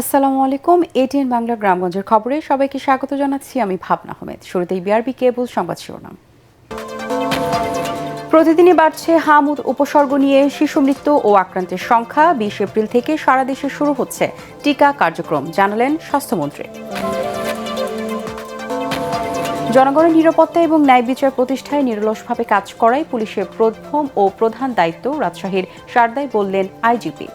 আসসালামু আলাইকুম। এটিএন বাংলা গ্রামগঞ্জের খবরে সবাইকে স্বাগত জানাচ্ছি। আমি ভাবনা আহমেদ। শুরুতেই বিআরবি কেবল সংবাদ শিরোনাম। প্রতিদিনই বাড়ছে হাম উপসর্গ নিয়ে শিশু মৃত্যু ও আক্রান্তের সংখ্যা। 20 এপ্রিল থেকে সারা দেশে শুরু হচ্ছে টিকা কার্যক্রম, জানালেন স্বাস্থ্যমন্ত্রী। জনগণের নিরাপত্তা এবং ন্যায় বিচার প্রতিষ্ঠায় নিরলসভাবে কাজ করাই পুলিশের প্রথম ও প্রধান দায়িত্ব, রাজশাহীর সারদায় বললেন আইজিপি।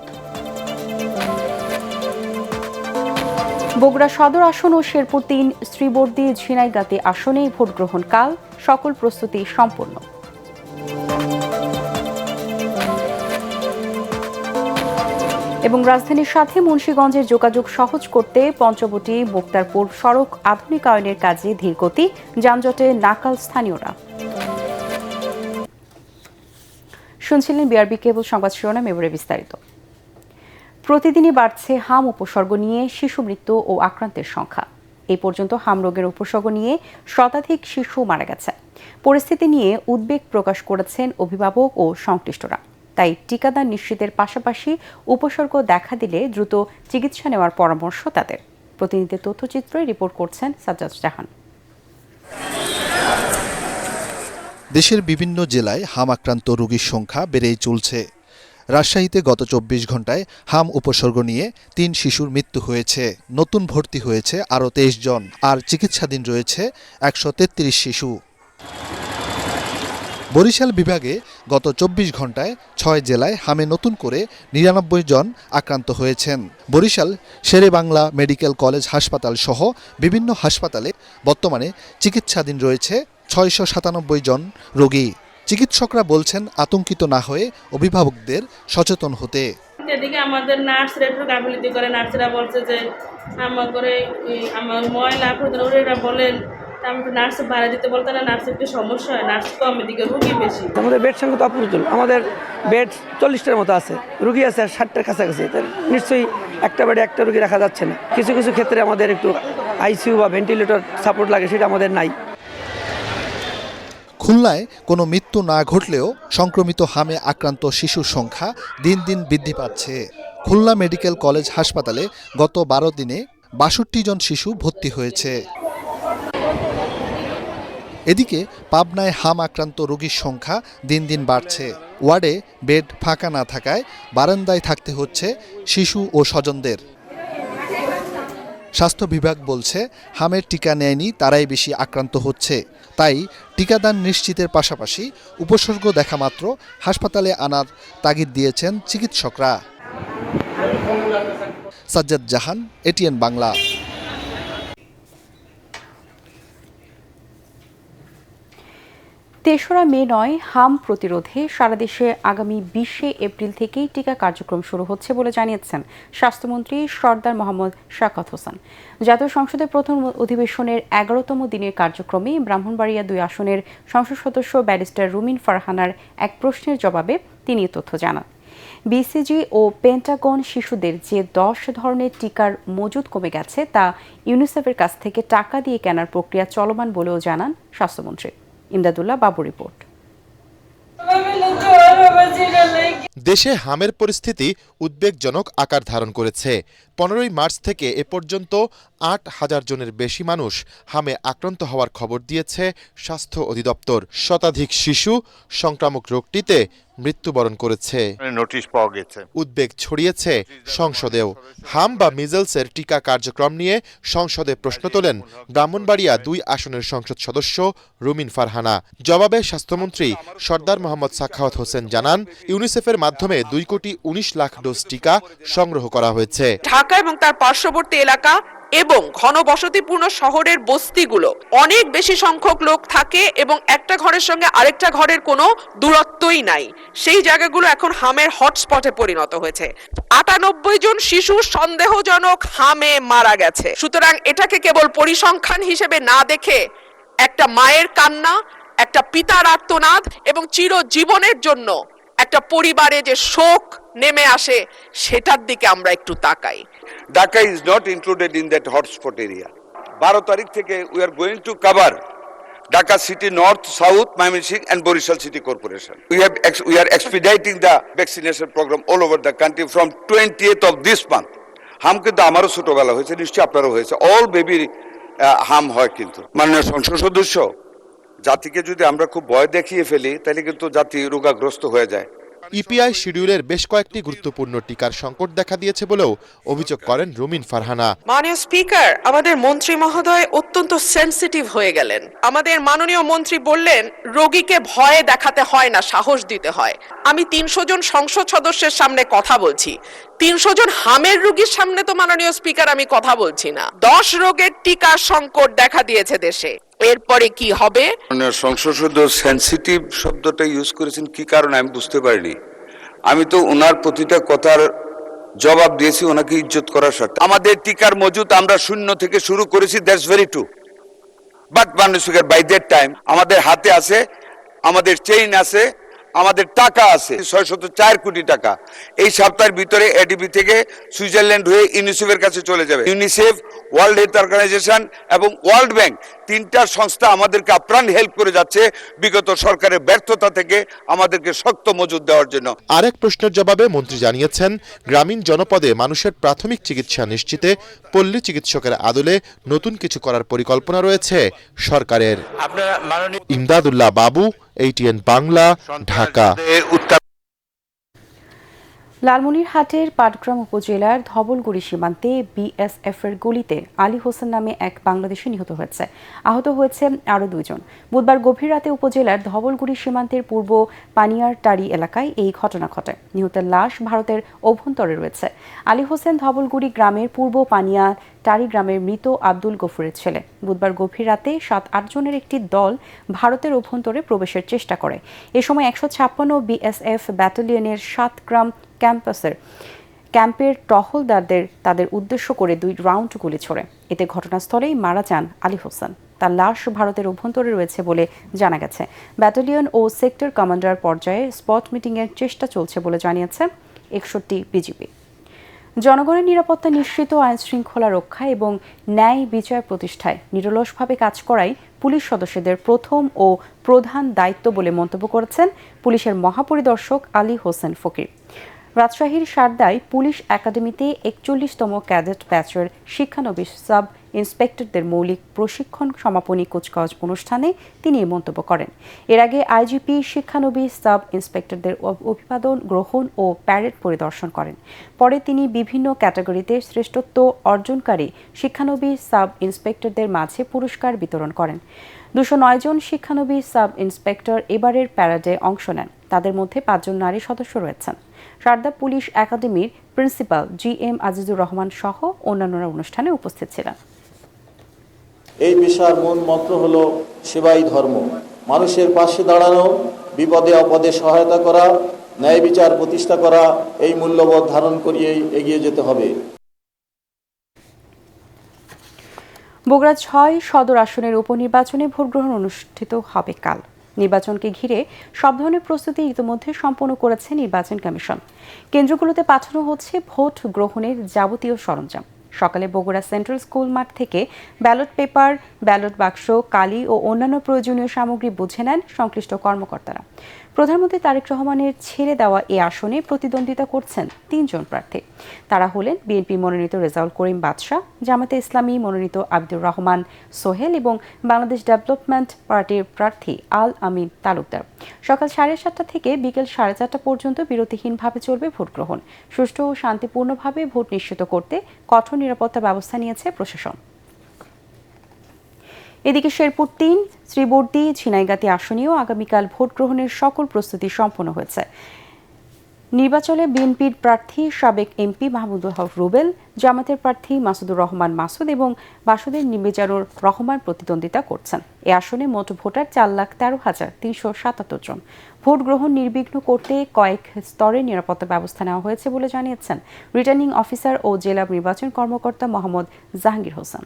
বগুড়া সদর আসন ও শেরপুর 3, শ্রীবর্দী, ঝিনাইগাতি আসনেই ভোট গ্রহণ কাল, সকল প্রস্তুতি সম্পন্ন। এবং রাজধানীর সাথে মুন্সিগঞ্জের যোগাযোগ সহজ করতে পঞ্চবটি মুক্তারপুর সড়ক আধুনিকায়নের কাজে ধীরগতি, যানজটে নাকাল স্থানীয়রা। শুনছিলেন বিআরবি কেবল সংবাদ শিরোনাম, এবারে বিস্তারিত। প্রতিদিনই বাড়ছে হাম উপসর্গ নিয়ে শিশু মৃত্যু ও আক্রান্তের সংখ্যা। এই পর্যন্ত হাম রোগের উপসর্গ নিয়ে শতাধিক শিশু মারা গেছে। পরিস্থিতি নিয়ে উদ্বেগ প্রকাশ করেছেন অভিভাবক ও সংশ্লিষ্টরা। তাই টিকাদান নিশ্চিতের পাশাপাশি উপসর্গ দেখা দিলে দ্রুত চিকিৎসা নেওয়ার পরামর্শ তাদের। প্রতিনিধিদের তথ্যচিত্রে রিপোর্ট করছেন সাজ্জাদ জাহান। দেশের বিভিন্ন জেলায় হাম আক্রান্ত রোগীর সংখ্যা বেড়েই চলছে। রাজশাহীতে গত 24 ঘন্টায় হাম উপসর্গ নিয়ে 3 শিশুর মৃত্যু হয়েছে। নতুন ভর্তি হয়েছে আরও 23 জন, আর চিকিৎসাধীন রয়েছে 133 শিশু। বরিশাল বিভাগে গত 24 ঘন্টায় 6 জেলায় হামে নতুন করে 99 জন আক্রান্ত হয়েছেন। বরিশাল শেরেবাংলা মেডিকেল কলেজ হাসপাতাল সহ বিভিন্ন হাসপাতালে বর্তমানে চিকিৎসাধীন রয়েছে 697 জন রোগী। চিকিৎসকরা বলছেন আতঙ্কিত না হয়ে অভিভাবকদের সচেতন হতে। এদিকে আমাদের নার্সরা একটু গাফিলতি করে, নার্সরা বলছে যে আমার ময়লা ওরা বলেন আমি একটু নার্স ভাড়া দিতে বলতে না, নার্সের একটু সমস্যা হয়, নার্স কম, এদিকে রুগী বেশি। আমাদের বেড সংখ্যা তো অপ্রতুল, আমাদের বেড 40টার মতো আছে, রুগী আছে 60টার কাছাকাছি। নিশ্চয়ই একটা বেডে একটা রুগী রাখা যাচ্ছে না। কিছু কিছু ক্ষেত্রে আমাদের একটু আইসিইউ বা ভেন্টিলেটর সাপোর্ট লাগে, সেটা আমাদের নাই। খুলনায় কোনো মৃত্যু না ঘটলেও সংক্রমিত হামে আক্রান্ত শিশুর সংখ্যা দিন দিন বৃদ্ধি পাচ্ছে। খুলনা মেডিকেল কলেজ হাসপাতালে গত 12 দিনে 62 জন শিশু ভর্তি হয়েছে। এদিকে পাবনায় হাম আক্রান্ত রোগীর সংখ্যা দিন দিন বাড়ছে। ওয়ার্ডে বেড ফাঁকা না থাকায় বারান্দায় থাকতে হচ্ছে শিশু ও স্বজনদের। স্বাস্থ্য বিভাগ বলছে হামের টিকা নেয়নি তারাই বেশি আক্রান্ত হচ্ছে। তাই টিকাদান নিশ্চিতের পাশাপাশি উপসর্গ দেখা মাত্র হাসপাতালে আনার তাগিদ দিয়েছেন চিকিৎসকরা। সাজ্জাদ জাহান, এটিএন বাংলা। তেসরা মে নয়, হাম প্রতিরোধে সারা দেশে আগামী 20 এপ্রিল থেকেই টিকা কার্যক্রম শুরু হচ্ছে বলে জানিয়েছেন স্বাস্থ্যমন্ত্রী সরদার মোহাম্মদ শাকাত হোসেন। জাতীয় সংসদের প্রথম অধিবেশনের 11তম দিনের কার্যক্রমে ব্রাহ্মণবাড়িয়া 2 আসনের সংসদ সদস্য ব্যারিস্টার রুমিন ফারহানার এক প্রশ্নের জবাবে তিনি এ তথ্য জানান। বিসিজি ও পেন্টাগন শিশুদের যে 10 ধরনের টিকার মজুদ কমে গেছে তা ইউনিসেফের কাছ থেকে টাকা দিয়ে কেনার প্রক্রিয়া চলমান বলেও জানান স্বাস্থ্যমন্ত্রী। ইমদাদুল্লাহ বাবু রিপোর্ট। দেশে হামের পরিস্থিতি উদ্বেগজনক আকার ধারণ করেছে। 15 মার্চ থেকে এ পর্যন্ত 8,000 জনের বেশি মানুষ হামে আক্রান্ত হওয়ার খবর দিয়েছে স্বাস্থ্য অধিদপ্তর। শতাধিক শিশু সংক্রামক রোগটিতে মৃত্যুবরণ করেছে। নোটিশ পাওয়া গেছে। উদ্বেগ ছড়িয়েছে সংসদেও। হাম বা মিজলসের টিকা কার্যক্রম নিয়ে সংসদে প্রশ্ন তোলেন ব্রাহ্মণবাড়িয়া 2 আসনের সংসদ সদস্য রুমিন ফারহানা। জবাবে স্বাস্থ্যমন্ত্রী সরদার মোহাম্মদ সাখাওয়াত হোসেন জানান, ইউনিসেফের মাধ্যমে 2,19,00,000 ডোজ টিকা সংগ্রহ করা হয়েছে। ঢাকা এবং তার পার্শ্ববর্তী এলাকা এবং ঘনবসতিপূর্ণ শহরের বস্তিগুলো অনেক বেশি সংখ্যক লোক থাকে এবং একটা ঘরের সঙ্গে আরেকটা ঘরের কোনো দূরত্বই নাই। সেই জায়গাগুলো এখন হামের হটস্পটে পরিণত হয়েছে। 98 জন শিশু সন্দেহজনক হামে মারা গেছে। সুতরাং এটাকে কেবল পরিসংখ্যান হিসেবে না দেখে একটা মায়ের কান্না, একটা পিতার আর্তনাদ এবং চিরজীবনের জন্য একটা পরিবারে যে শোক নেমে আসে সেটার দিকে আমরা একটু তাকাই। Dhaka is not included in that hotspot area. 12 তারিখ থেকে we are going to cover Dhaka city north, south, Mymensingh and Borishal city corporation. We are expediting the vaccination program all over the country from 20th of this month. হাম কিন্তু আমারও ছোটবেলা হয়েছে, নিশ্চয়ই আপনারও হয়েছে। অল বেবির হাম হয়, কিন্তু মাননীয় সংসদ সদস্য, জাতিকে যদি আমরা খুব ভয় দেখিয়ে ফেলি তাহলে কিন্তু জাতি রোগাগ্রস্ত হয়ে যায়। ইপিআই শিডিউলের বেশ কয়েকটি গুরুত্বপূর্ণ টিকার সংকট দেখা দিয়েছে বলেও অভিযোগ করেন রুমিন ফারহানা। মাননীয় স্পিকার, আমাদের মন্ত্রী মহোদয় অত্যন্ত সেনসিটিভ হয়ে গেলেন। আমাদের মাননীয় মন্ত্রী বললেন রোগীকে ভয়ে দেখাতে হয় না, সাহস দিতে হয়। আমি 300 জন সংসদ সদস্যের সামনে কথা বলছি, 300 জন হামের রোগীর সামনে তো মাননীয় স্পিকার আমি কথা বলছি না। 10 রোগের টিকার সংকট দেখা দিয়েছে দেশে। এরপরে কি হবে? সংসদ সদস্য সেনসিটিভ শব্দটা ইউজ করেছেন কি কারণে আমি বুঝতে পারিনি। আমি তো ওনার প্রতিটা কথার জবাব দিয়েছি ওনাকে ইজ্জত করার স্বার্থে। আমাদের টিকার মজুদ আমরা শূন্য থেকে শুরু করেছি, দ্যাটস ভেরি ট্রু। বাট মাননীয় স্পিকার, বাই দ্যাট টাইম আমাদের হাতে আছে, আমাদের চেইন আছে, আমাদের টাকা আছে 604 কোটি টাকা। এই সপ্তাহের ভিতরে এডিবি থেকে সুইজারল্যান্ড হয়ে ইউনিসেফের কাছে চলে যাবে। ইউনিসেফ, ওয়ার্ল্ড হেলথ অর্গানাইজেশন এবং ওয়ার্ল্ড ব্যাংক, তিনটা সংস্থা আমাদেরকে আপ্রাণ হেল্প করে যাচ্ছে বিগত সরকারের ব্যর্থতা থেকে আমাদেরকে শক্ত মজুদ দেওয়ার জন্য। আরেক প্রশ্নের জবাবে মন্ত্রী জানিয়েছেন, গ্রামীণ জনপদে মানুষের প্রাথমিক চিকিৎসা নিশ্চিতে পল্লী চিকিৎসকের আদলে নতুন কিছু করার পরিকল্পনা রয়েছে সরকারের। ইমদাদুল্লাহ বাবু, ATN বাংলা, ঢাকা। লালমনিরহাটের পাটগ্রাম উপজেলার ধবলগুড়ি সীমান্তে বিএসএফের গুলিতে আলী হোসেন নামে এক বাংলাদেশি নিহত হয়েছে। আহত হয়েছে আরও 2 জন। বুধবার গভীর রাতে উপজেলার ধবলগুড়ি সীমান্তের পূর্ব পানিয়ারটারি এলাকায় এই ঘটনা ঘটে। নিহতের লাশ ভারতের অভ্যন্তরে রয়েছে। আলী হোসেন ধবলগুড়ি গ্রামের পূর্ব পানিয়ারটারি গ্রামের মৃত আব্দুল গফুরের ছেলে। বুধবার গভীর রাতে 7-8 জনের একটি দল ভারতের অভ্যন্তরে প্রবেশের চেষ্টা করে। এ সময় 156 বিএসএফ ব্যাটালিয়নের 7 গ্রাম ক্যাম্পের টহলদারদের তাদের উদ্দেশ্য করে 2 রাউন্ড গুলি ছোড়ে। এতে ঘটনাস্থলেই মারা যান আলী হোসেন। তার লাশ ভারতের অভ্যন্তরে রয়েছে বলে জানা গেছে। ব্যাটালিয়ন ও সেক্টর কমান্ডার পর্যায়ে স্পট মিটিংয়ের চেষ্টা চলছে বলে জানিয়েছে 61 বিজিবি। জনগণের নিরাপত্তা নিশ্চিত, আইন শৃঙ্খলা রক্ষা এবং ন্যায় বিচার প্রতিষ্ঠায় নিরলসভাবে কাজ করাই পুলিশ সদস্যদের প্রথম ও প্রধান দায়িত্ব বলে মন্তব্য করেছেন পুলিশের মহাপরিদর্শক আলী হোসেন ফকির। রাজশাহীর সারদায় পুলিশ একাডেমিতে 41তম ক্যাডেট ব্যাচের শিক্ষানবিশ সাব ইন্সপেক্টরদের মৌলিক প্রশিক্ষণ সমাপনী কুচকাওয়াজ অনুষ্ঠানে তিনি এই মন্তব্য করেন। এর আগে আইজিপি শিক্ষানবিশ সাব ইন্সপেক্টরদের অভিবাদন গ্রহণ ও প্যারেড পরিদর্শন করেন। পরে তিনি বিভিন্ন ক্যাটাগরিতে শ্রেষ্ঠত্ব অর্জনকারী শিক্ষানবিশ সাব ইন্সপেক্টরদের মাঝে পুরস্কার বিতরণ করেন। 209 জন শিক্ষানবিশ সাব ইন্সপেক্টর এবারের প্যারেডে অংশ নেন। তাদের মধ্যে 5 জন নারী সদস্য রয়েছেন। সারদা পুলিশ একাডেমির প্রিন্সিপাল GM আজিজুর রহমান সহ অন্যান্যরা অনুষ্ঠানে উপস্থিত ছিলেন। এই পেশার মূল মন্ত্র হলো সেবাই ধর্ম। মানুষের পাশে দাঁড়ানো, বিপদে আপদে সহায়তা করা, ন্যায় বিচার প্রতিষ্ঠা করা, এই মূল্যবোধ ধারণ করিয়েই এগিয়ে যেতে হবে। বগুড়া 6 সদর আসনের উপনির্বাচনে ভোটগ্রহণ অনুষ্ঠিত হবে কাল। নির্বাচনকে ঘিরে সব ধরনের প্রস্তুতি ইতিমধ্যে সম্পন্ন করেছে নির্বাচন কমিশন। কেন্দ্রগুলোতে পাঠানো হচ্ছে ভোট গ্রহণের যাবতীয় সরঞ্জাম। সকালে বগুড়া সেন্ট্রাল স্কুল মাঠ থেকে ব্যালট পেপার, ব্যালট বাক্স, কালি ও অন্যান্য প্রয়োজনীয় সামগ্রী বুঝে নেন সংশ্লিষ্ট কর্মকর্তারা। প্রধানমন্ত্রী তারেক রহমানের ছেড়ে দেওয়া এ আসনে প্রতিদ্বন্দ্বিতা করছেন 3 জন প্রার্থী। তারা হলেন বিএনপি মনোনীত রেজাউল করিম বাদশাহ, জামাতে ইসলামী মনোনীত আব্দুর রহমান সোহেল এবং বাংলাদেশ ডেভেলপমেন্ট পার্টির প্রার্থী আল আমিন তালুকদার। সকাল 7:30 থেকে বিকেল 4:30 পর্যন্ত বিরতিহীনভাবে চলবে ভোট গ্রহণ। সুষ্ঠু ও শান্তিপূর্ণভাবে ভোট নিশ্চিত করতে কঠোর নিরাপত্তা ব্যবস্থা নিয়েছে প্রশাসন। এদিকে শেরপুর 3, শ্রীবর্দী, ঝিনাইগাতি আসনেও আগামীকাল ভোট গ্রহণের সকল প্রস্তুতি সম্পন্ন হয়েছে। নির্বাচনে বিএনপির প্রার্থী সাবেক এমপি মাহমুদুল হক রুবেল, জামাতের প্রার্থী মাসুদুর রহমান মাসুদ এবং বাসুদের মিজানুর রহমান প্রতিদ্বন্দ্বিতা করছেন। এ আসনে মোট ভোটার 4,13,377 জন। ভোট গ্রহণ নির্বিঘ্ন করতে কয়েক স্তরে নিরাপত্তা ব্যবস্থা নেওয়া হয়েছে বলে জানিয়েছেন রিটার্নিং অফিসার ও জেলা নির্বাচন কর্মকর্তা মোহাম্মদ জাহাঙ্গীর হোসেন।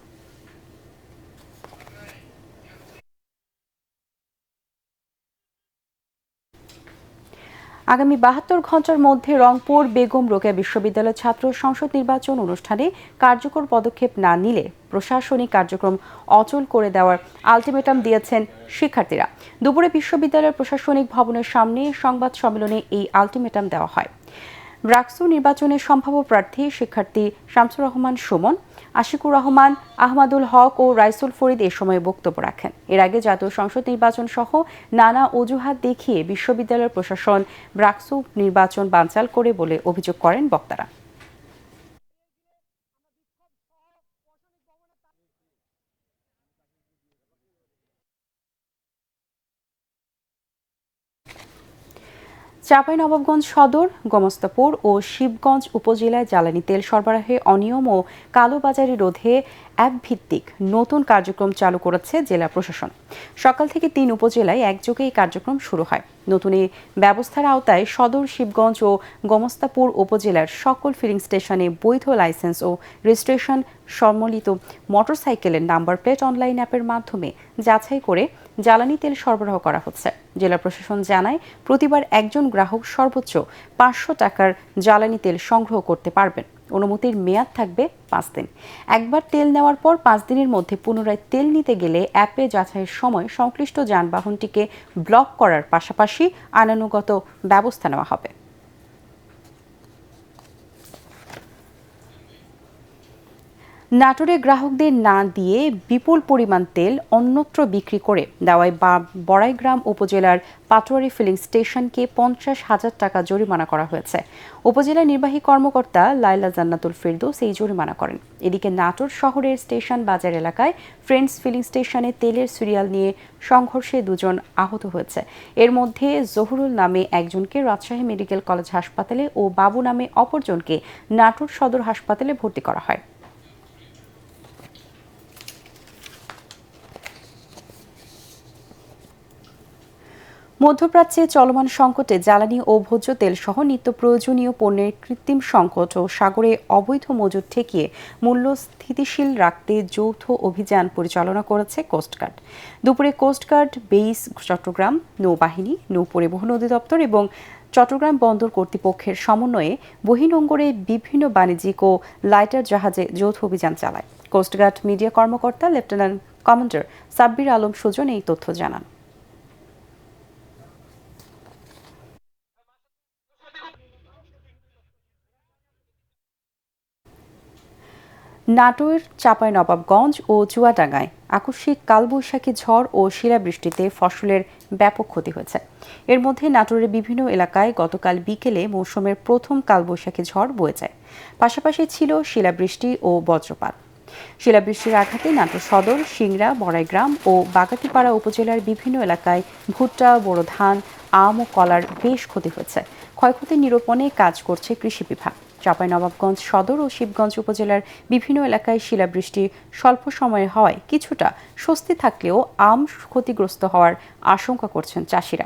আগামী 72 ঘন্টার মধ্যে রংপুর বেগম রোকেয়া বিশ্ববিদ্যালয় ছাত্র সংসদ নির্বাচন অনুষ্ঠানে কার্যকর পদক্ষেপ না নিলে প্রশাসনিক কার্যক্রম অচল করে দেওয়ার আলটিমেটাম দিয়েছেন শিক্ষার্থীরা। দুপুরে বিশ্ববিদ্যালয়ের প্রশাসনিক ভবনের সামনে সংবাদ সম্মেলনে এই আলটিমেটাম দেওয়া হয়। ব্রাকসু নির্বাচনের সম্ভাব্য প্রার্থী শিক্ষার্থী শামসুর রহমান সুমন, আশিকুর রহমান, আহমাদুল হক ও রাইসুল ফরিদ এ সময় বক্তব্য রাখেন। এর আগে জাতীয় সংসদ নির্বাচন সহ নানা অজুহাত দেখিয়ে বিশ্ববিদ্যালয়ের প্রশাসন ব্রাকসু নির্বাচন বানচাল করে বলে অভিযোগ করেন বক্তারা। চাঁপাইনবাবগঞ্জ সদর, গোমস্তাপুর ও শিবগঞ্জ উপজেলায় জ্বালানি তেল সরবরাহে অনিয়ম ও কালোবাজারি রোধে অ্যাপভিত্তিক নতুন কার্যক্রম চালু করেছে জেলা প্রশাসন। সকাল থেকে ৩ উপজেলায় একযোগে এই কার্যক্রম শুরু হয়। নতুন এই ব্যবস্থার আওতায় সদর, শিবগঞ্জ ও গোমস্তাপুর উপজেলার সকল ফিলিং স্টেশনে বৈধ লাইসেন্স ও রেজিস্ট্রেশন সম্বলিত মোটরসাইকেলের নাম্বার প্লেট অনলাইন অ্যাপের মাধ্যমে যাচাই করে জ্বালানি তেল সরবরাহ করা হচ্ছে। জেলা প্রশাসন জানায়, প্রতিবার একজন গ্রাহক সর্বোচ্চ ৫০০ টাকার জ্বালানি তেল সংগ্রহ করতে পারবেন। অনুমতির মেয়াদ থাকবে ৫ দিন। একবার তেল নেওয়ার পর ৫ দিনের মধ্যে পুনরায় তেল নিতে গেলে অ্যাপে যাচাইয়ের সময় সংশ্লিষ্ট যানবাহনটিকে ব্লক করার পাশাপাশি আইনানুগত ব্যবস্থা নেওয়া হবে। নাটোরে গ্রাহকদের না দিয়ে বিপুল পরিমাণ তেল অন্যত্র বিক্রি করে দেওয়ায় বড়াইগ্রাম উপজেলার পাটোয়ারি ফিলিং স্টেশনকে ৫০,০০০ টাকা জরিমানা করা হয়েছে। উপজেলা নির্বাহী কর্মকর্তা লাইলা জান্নাতুল ফেরদৌস এই জরিমানা করেন। এদিকে নাটোর শহরের স্টেশন বাজার এলাকায় ফ্রেন্ডস ফিলিং স্টেশনে তেলের সিরিয়াল নিয়ে সংঘর্ষে ২ জন আহত হয়েছে। এর মধ্যে জহুরুল নামে একজনকে রাজশাহী মেডিকেল কলেজ হাসপাতালে ও বাবু নামে অপরজনকে নাটোর সদর হাসপাতালে ভর্তি করা হয়। মধ্যপ্রাচ্যে চলমান সংকটে জ্বালানি ও ভোজ্য তেল সহ নিত্য প্রয়োজনীয় পণ্যের কৃত্রিম সংকট ও সাগরে অবৈধ মজুত ঠেকিয়ে মূল্য স্থিতিশীল রাখতে যৌথ অভিযান পরিচালনা করেছে কোস্টগার্ড। দুপুরে কোস্টগার্ড বেইস চট্টগ্রাম, নৌবাহিনী, নৌপরিবহন অধিদপ্তর এবং চট্টগ্রাম বন্দর কর্তৃপক্ষের সমন্বয়ে বহির্নোঙরে বিভিন্ন বাণিজ্যিক ও লাইটার জাহাজে যৌথ অভিযান চালায়। কোস্টগার্ড মিডিয়া কর্মকর্তা লেফটেন্যান্ট কমান্ডার সাব্বির আলম সুজন এই তথ্য জানান। নাটোর, চাঁপাইনবাবগঞ্জ ও চুয়াডাঙ্গায় আকস্মিক কালবৈশাখী ঝড় ও শিলাবৃষ্টিতে ফসলের ব্যাপক ক্ষতি হয়েছে। এর মধ্যে নাটোরের বিভিন্ন এলাকায় গতকাল বিকেলে মৌসুমের প্রথম কালবৈশাখী ঝড় বয়ে যায়। পাশাপাশি ছিল শিলাবৃষ্টি ও বজ্রপাত। শিলাবৃষ্টির আঘাতে নাটোর সদর, সিংড়া, বড়াইগ্রাম ও বাগাতিপাড়া উপজেলার বিভিন্ন এলাকায় ভুট্টা, বোরো ধান, আম ও কলার বেশ ক্ষতি হয়েছে। ক্ষয়ক্ষতি নিরূপণে কাজ করছে কৃষি বিভাগ। চাঁপাইনবাবগঞ্জ সদর ও শিবগঞ্জ উপজেলার বিভিন্ন এলাকায় শিলাবৃষ্টি স্বল্প সময়ে হওয়ায় কিছুটা স্বস্তি থাকলেও আম ক্ষতিগ্রস্ত হওয়ার আশঙ্কা করছেন চাষিরা।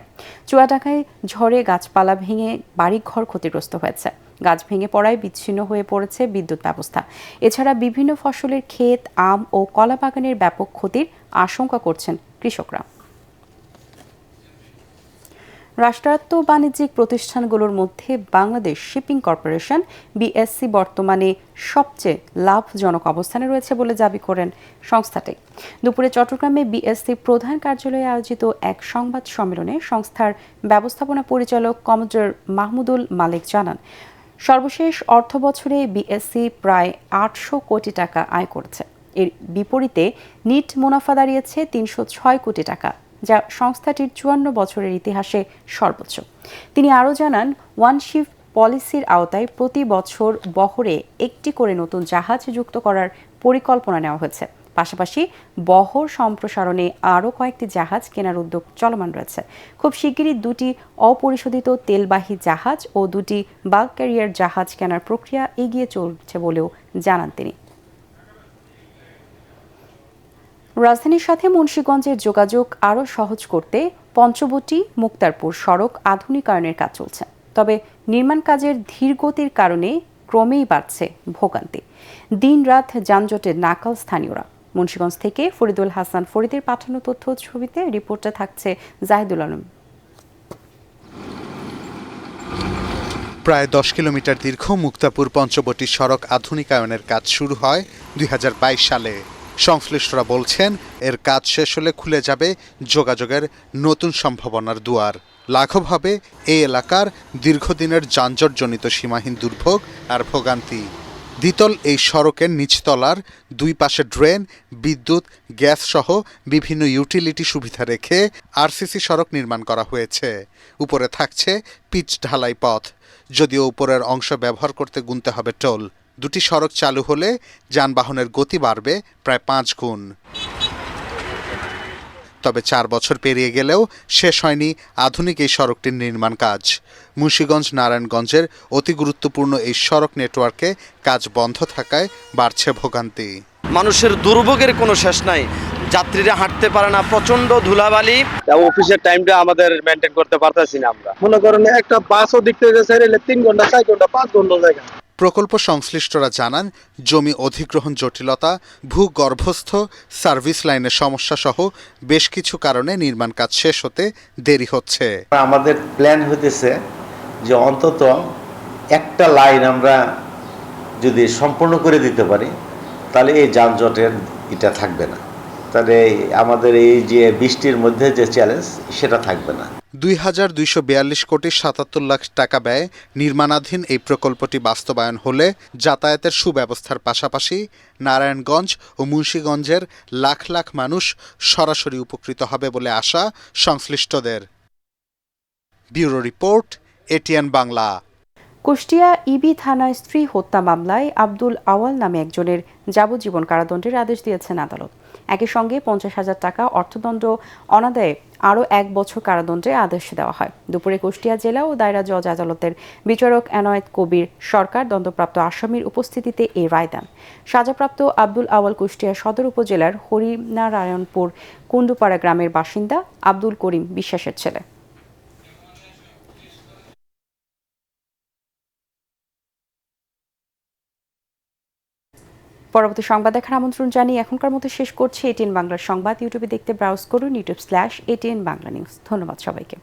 চুয়াডাঙ্গায় ঝড়ে গাছপালা ভেঙে বাড়িঘর ক্ষতিগ্রস্ত হয়েছে। গাছ ভেঙে পড়ায় বিচ্ছিন্ন হয়ে পড়েছে বিদ্যুৎ ব্যবস্থা। এছাড়া বিভিন্ন ফসলের ক্ষেত, আম ও কলা বাগানের ব্যাপক ক্ষতির আশঙ্কা করছেন কৃষকরা। রাষ্ট্রায়ত্ত বাণিজ্যিক প্রতিষ্ঠানগুলোর মধ্যে বাংলাদেশ শিপিং কর্পোরেশন বিএসসি বর্তমানে সবচেয়ে লাভজনক অবস্থানে রয়েছে বলে দাবি করেন সংস্থাটি। দুপুরে চট্টগ্রামে বিএসসি প্রধান কার্যালয়ে আয়োজিত এক সংবাদ সম্মেলনে সংস্থার ব্যবস্থাপনা পরিচালক কমোডর মাহমুদুল মালিক জানান, সর্বশেষ অর্থবছরে বিএসসি প্রায় ৮০০ কোটি টাকা আয় করেছে। এর বিপরীতে নিট মুনাফা দাঁড়িয়েছে ৩০৬ কোটি টাকা, যা সংস্থাটির ৫৪ বছরের ইতিহাসে সর্বোচ্চ। তিনি আরও জানান, ওয়ান শিফট পলিসির আওতায় প্রতি বছর বহরে একটি করে নতুন জাহাজ যুক্ত করার পরিকল্পনা নেওয়া হয়েছে। পাশাপাশি বহর সম্প্রসারণে আরও কয়েকটি জাহাজ কেনার উদ্যোগ চলমান রয়েছে। খুব শিগগিরই ২টি অপরিশোধিত তেলবাহী জাহাজ ও ২টি বাল্ক ক্যারিয়ার জাহাজ কেনার প্রক্রিয়া এগিয়ে চলছে বলেও জানান তিনি। রাজধানীর সাথে মুন্সিগঞ্জের যোগাযোগ আরও সহজ করতে পঞ্চবটি মুক্তারপুর সড়ক আধুনিকায়নের কাজ চলছে। তবে নির্মাণ কাজের ধীরগতির কারণে ক্রমেই বাড়ছে ভোগান্তি। দিনরাত যানজটের নাকাল স্থানীয়রা। মুন্সিগঞ্জ থেকে ফরিদুল হাসান ফরিদের পাঠানো তথ্য ছবিতে রিপোর্টে থাকছে জাহিদুল আলম। প্রায় ১০ কিলোমিটার দীর্ঘ মুক্তাপুর পঞ্চবটি সড়ক আধুনিকায়নের কাজ শুরু হয় ২০২২ সালে। সংশ্লিষ্টরা বলছেন এর কাজ শেষ হলে খুলে যাবে যোগাযোগের নতুন সম্ভাবনার দুয়ার। লাঘব হবে এই এলাকার দীর্ঘদিনের যানজটজনিত সীমাহীন দুর্ভোগ আর ভোগান্তি। দ্বিতল এই সড়কের নিচতলার দুই পাশে ড্রেন, বিদ্যুৎ, গ্যাস সহ বিভিন্ন ইউটিলিটি সুবিধা রেখে আরসিসি সড়ক নির্মাণ করা হয়েছে। উপরে থাকছে পিচ ঢালাই পথ, যদিও উপরের অংশ ব্যবহার করতে গুনতে হবে টোল। দুটি সড়ক চালু হলে যানবাহনের গতি বাড়বে প্রায় 5 গুণ। তবে 4 বছর পেরিয়ে গেলেও শেষ হয়নি আধুনিক এই সড়কটির নির্মাণ কাজ। মুন্সিগঞ্জ নারায়ণগঞ্জের অতি গুরুত্বপূর্ণ এই সড়ক নেটওয়ার্কে কাজ বন্ধ থাকায় বাড়ছে ভোগান্তি। মানুষের দুর্ভোগের কোনো শেষ নাই, যাত্রীরা হাঁটতে পারে না, প্রচন্ড ধুলাবালি। অফিসের টাইমটা আমাদের মেনটেন করতে পারতেছি না। আমরা মনে করেন একটা বাসও দেখতে গেছে 3 ঘন্টা 4 ঘন্টা 5 ঘন্টা জায়গা। প্রকল্প সংশ্লিষ্টরা জানান, জমি অধিগ্রহণ জটিলতা, ভূগর্ভস্থ সার্ভিস লাইনের সমস্যা সহ বেশ কিছু কারণে নির্মাণ কাজ শেষ হতে দেরি হচ্ছে। আমাদের প্ল্যান হতেছে যে অন্তত একটা লাইন আমরা যদি সম্পূর্ণ করে দিতে পারি তাহলে এই যানজটের এটা থাকবে না, তাহলে আমাদের এই যে বৃষ্টির মধ্যে যে চ্যালেঞ্জ সেটা থাকবে না। 2242 কোটি 77 লাখ টাকা ব্যয়ে নির্মাণাধীন এই প্রকল্পটি বাস্তবায়ন হলে যাতায়াতের সুব্যবস্থার পাশাপাশি নারায়ণগঞ্জ ও মুন্সিগঞ্জের লাখ লাখ মানুষ সরাসরি উপকৃত হবে বলে আশা সংশ্লিষ্টদের। Bureau report, ATN Bangla. Kushtia IB থানায় স্ত্রী হত্যা মামলায় আব্দুল আওয়াল নামে একজনের যাবজ্জীবন কারাদণ্ডের আদেশ দিয়েছেন আদালত। একই সঙ্গে 50,000 টাকা অর্থদণ্ড অনাদায়ে আরও 1 বছর কারাদণ্ডের আদেশ দেওয়া হয়। দুপুরে কুষ্টিয়া জেলা ও দায়রা জজ আদালতের বিচারক এনায়েত কবির সরকার দণ্ডপ্রাপ্ত আসামির উপস্থিতিতে এই রায় দেন। সাজাপ্রাপ্ত আব্দুল আওয়াল কুষ্টিয়া সদর উপজেলার হরিনারায়ণপুর কুন্ডুপাড়া গ্রামের বাসিন্দা আব্দুল করিম বিশ্বাসের ছেলে। পরবর্তী সংবাদ দেখার আমন্ত্রণ জানিয়ে এখনকার মতো শেষ করছি এটিএন বাংলার সংবাদ। ইউটিউবে দেখতে ব্রাউজ করুন youtube/ATN বাংলা নিউজ। ধন্যবাদ সবাইকে।